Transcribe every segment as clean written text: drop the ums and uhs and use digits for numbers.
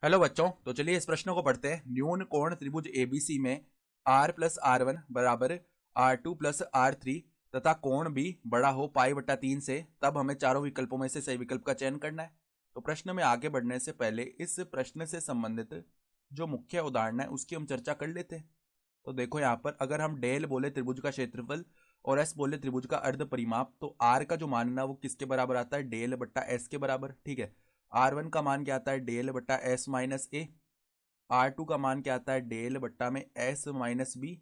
Hello बच्चों, तो चलिए इस प्रश्न को पढ़ते हैं। न्यून कोण त्रिभुज एबीसी में r प्लस आर वन बराबर R two plus R three तथा कोण भी बड़ा हो पाई बटा 3 से, तब हमें चारों विकल्पों में से सही विकल्प का चयन करना है। तो प्रश्न में आगे बढ़ने से पहले इस प्रश्न से संबंधित जो मुख्य उदाहरण है उसकी हम चर्चा कर लेते हैं। तो देखो यहाँ पर अगर हम डेल बोले त्रिभुज का क्षेत्रफल और एस बोले त्रिभुज का अर्ध परिमाप, तो आर का जो मान है वो किसके बराबर आता है? डेल बट्टा एस के बराबर। ठीक है। आर वन का मान क्या आता है? डेल बट्टा S minus A. R two का मान क्या आता है? डेल बट्टा में एस माइनस बी।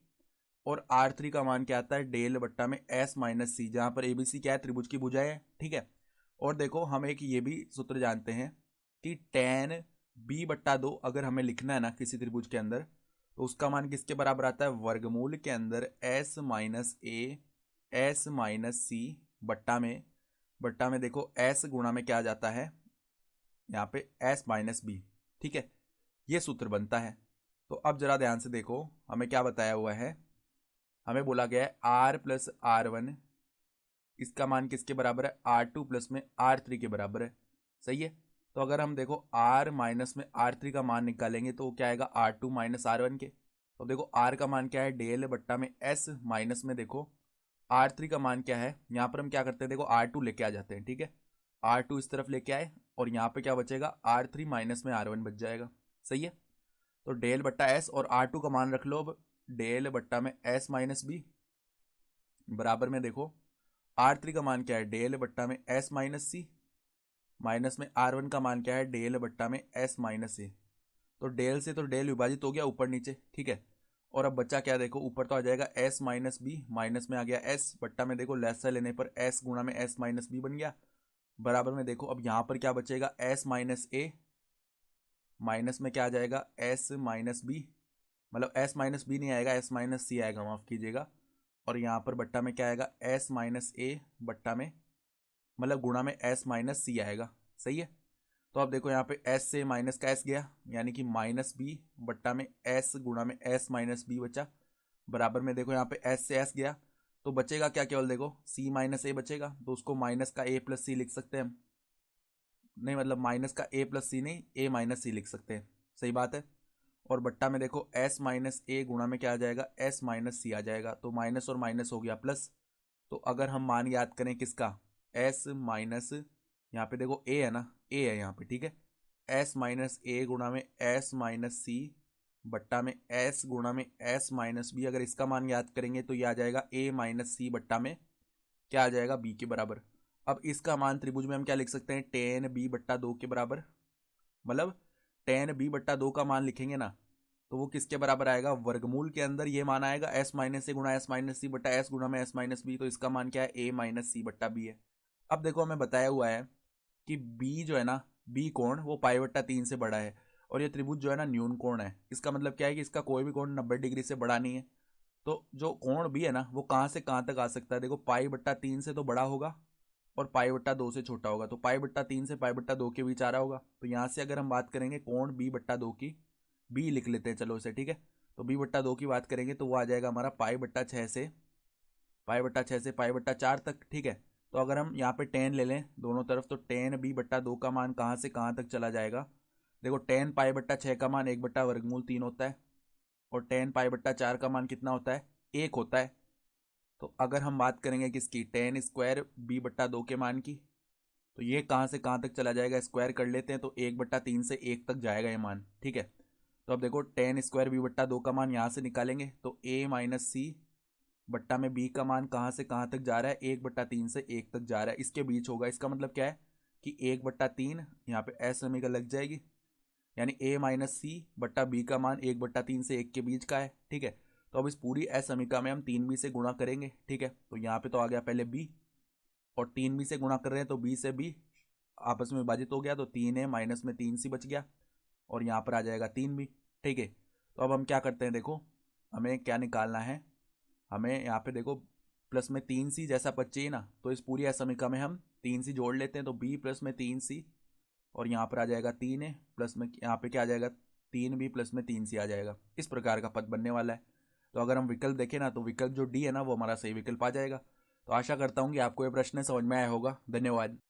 और आर थ्री का मान क्या आता है? डेल बट्टा में एस माइनस सी, जहां पर एबीसी क्या है? त्रिभुज की भुजाएं है। ठीक है। और देखो हम एक ये भी सूत्र जानते हैं कि टेन बी बट्टा दो अगर हमें लिखना है ना किसी त्रिभुज के अंदर, तो उसका मान किसके बराबर आता है? वर्गमूल के अंदर s minus a s minus c बट्टा में देखो एस गुणा में क्या आ जाता है यहाँ पे? S minus B. ठीक है, ये सूत्र बनता है। तो अब जरा ध्यान से देखो, हमें क्या बताया हुआ है? हमें बोला गया है आर प्लस आर वन, इसका मान किसके बराबर है? आर टू प्लस में आर थ्री के बराबर है। सही है। तो अगर हम देखो आर माइनस में आर थ्री का मान निकालेंगे तो वो क्या आएगा? R two minus R one के। तो देखो आर का मान क्या है? डेल बट्टा में एस माइनस में देखो आर थ्री का मान क्या है? यहाँ पर हम क्या करते हैं, देखो आर टू लेके आ जाते हैं। ठीक है, आर टू इस तरफ लेके आए और यहाँ पे क्या बचेगा? आर थ्री माइनस में आर वन बच जाएगा। सही है। तो डेल बट्टा एस और आर टू का मान रख लो अब, डेल बट्टा में एस माइनस बी बराबर में देखो आर थ्री का मान क्या है? डेल बट्टा में एस माइनस सी माइनस में आर वन का मान क्या है? डेल बट्टा में एस माइनस सी। तो डेल से तो डेल विभाजित हो गया ऊपर नीचे। ठीक है। और अब बच्चा क्या? देखो ऊपर तो आ जाएगा एस माइनस बी, माइनस में आ गया एस, बट्टा में देखो लेसा लेने पर एस गुणा में एस माइनस बी बन गया। बराबर में देखो अब यहाँ पर क्या बचेगा? एस माइनस ए माइनस में क्या आ जाएगा? एस माइनस बी, मतलब एस माइनस बी नहीं आएगा, एस माइनस सी आएगा, माफ कीजिएगा। और यहाँ पर बट्टा में क्या आएगा? एस माइनस ए बट्टा में, मतलब गुणा में एस माइनस सी आएगा। सही है। तो अब देखो यहाँ पे एस से माइनस का एस गया, यानी कि माइनस बी बट्टा में एस गुणा में एस माइनस बी बचा। बराबर में देखो यहाँ पे एस से एस गया, तो बचेगा क्या? केवल देखो सी माइनस ए बचेगा, तो उसको माइनस का ए प्लस सी लिख सकते हैं हम। नहीं, मतलब माइनस का ए प्लस सी नहीं, ए माइनस सी लिख सकते हैं। सही बात है। और बट्टा में देखो एस माइनस ए गुणा में क्या आ जाएगा? एस माइनस सी आ जाएगा। तो माइनस और माइनस हो गया प्लस। तो अगर हम मान याद करें किसका? एस माइनस, यहाँ पे देखो ए है ना, ए है यहाँ पे। ठीक है। एस माइनस ए गुणा में एस माइनस सी बट्टा में एस गुणा में एस माइनस बी, अगर इसका मान याद करेंगे तो ये आ जाएगा ए माइनस सी बट्टा में क्या आ जाएगा? बी के बराबर। अब इसका मान त्रिभुज में हम क्या लिख सकते हैं? टेन बी बट्टा दो के बराबर। मतलब टेन बी बट्टा दो का मान लिखेंगे ना, तो वो किसके बराबर आएगा? वर्गमूल के अंदर ये मान आएगा एस माइनस ए गुणा एस माइनस सी बट्टा एस गुणा में एस माइनस बी। तो इसका मान क्या है? ए माइनस सी बट्टा बी है। अब देखो हमें बताया हुआ है कि बी जो है ना, बी कोण वो पाई बट्टा 3 से बड़ा है, और ये त्रिभुज जो है ना न्यून कोण है। इसका मतलब क्या है कि इसका कोई भी कोण 90 डिग्री से बड़ा नहीं है। तो जो कोण बी है ना वो कहाँ से कहाँ तक आ सकता है? देखो पाई बट्टा 3 से तो बड़ा होगा और पाई बट्टा 2 से छोटा होगा। तो पाई बट्टा 3 से पाई बट्टा 2 के बीच आ रहा होगा। तो यहाँ से अगर हम बात करेंगे कोण बी बट्टा 2 की, बी लिख लेते हैं चलो इसे। ठीक है। तो बी बट्टा 2 की बात करेंगे तो वो आ जाएगा हमारा पाई बट्टा 6 से पाई बट्टा 4 तक। ठीक है। तो अगर हम यहाँ पे टेन ले लें दोनों तरफ, तो टेन बी बट्टा 2 का मान कहाँ से कहाँ तक चला जाएगा? देखो टेन पाई बट्टा 6 का मान 1/वर्गमूल 3 होता है, और टेन पाई बट्टा 4 का मान कितना होता है? 1 होता है। तो अगर हम बात करेंगे किसकी? टेन स्क्वायर बी बट्टा 2 के मान की, तो ये कहाँ से कहाँ तक चला जाएगा? स्क्वायर कर लेते हैं तो 1/3 से 1 तक जाएगा ये मान। ठीक है। तो अब देखो टेन स्क्वायर बी बट्टा 2 का मान यहाँ से निकालेंगे तो ए माइनस सी बट्टा में बी का मान कहाँ से कहाँ तक जा रहा है? 1/3 से 1 तक जा रहा है, इसके बीच होगा। इसका मतलब क्या है कि 1/3 यहाँ पे एस समीकरण लग जाएगी, यानी ए माइनस सी बट्टा बी का मान 1/3 से 1 के बीच का है। ठीक है। तो अब इस पूरी एस समीकरण में हम 3b से गुणा करेंगे। ठीक है। तो यहाँ पे तो आ गया पहले बी, और 3b से गुणा कर रहे हैं तो बी से बी आपस में विभाजित हो गया, तो 3a माइनस में 3c बच गया, और यहाँ पर आ जाएगा 3b। ठीक है। तो अब हम क्या करते हैं, देखो हमें क्या निकालना है? हमें यहाँ पे देखो प्लस में 3c जैसा पद चाहिए ना, तो इस पूरी समीकरण में हम 3c जोड़ लेते हैं, तो b प्लस में 3c, और यहाँ पर आ जाएगा 3a प्लस में यहाँ पे क्या आ जाएगा? 3b प्लस में 3c आ जाएगा। इस प्रकार का पद बनने वाला है। तो अगर हम विकल्प देखें ना, तो विकल्प जो डी है ना वो हमारा सही विकल्प आ जाएगा। तो आशा करता हूँ कि आपको ये प्रश्न समझ में आया होगा। धन्यवाद।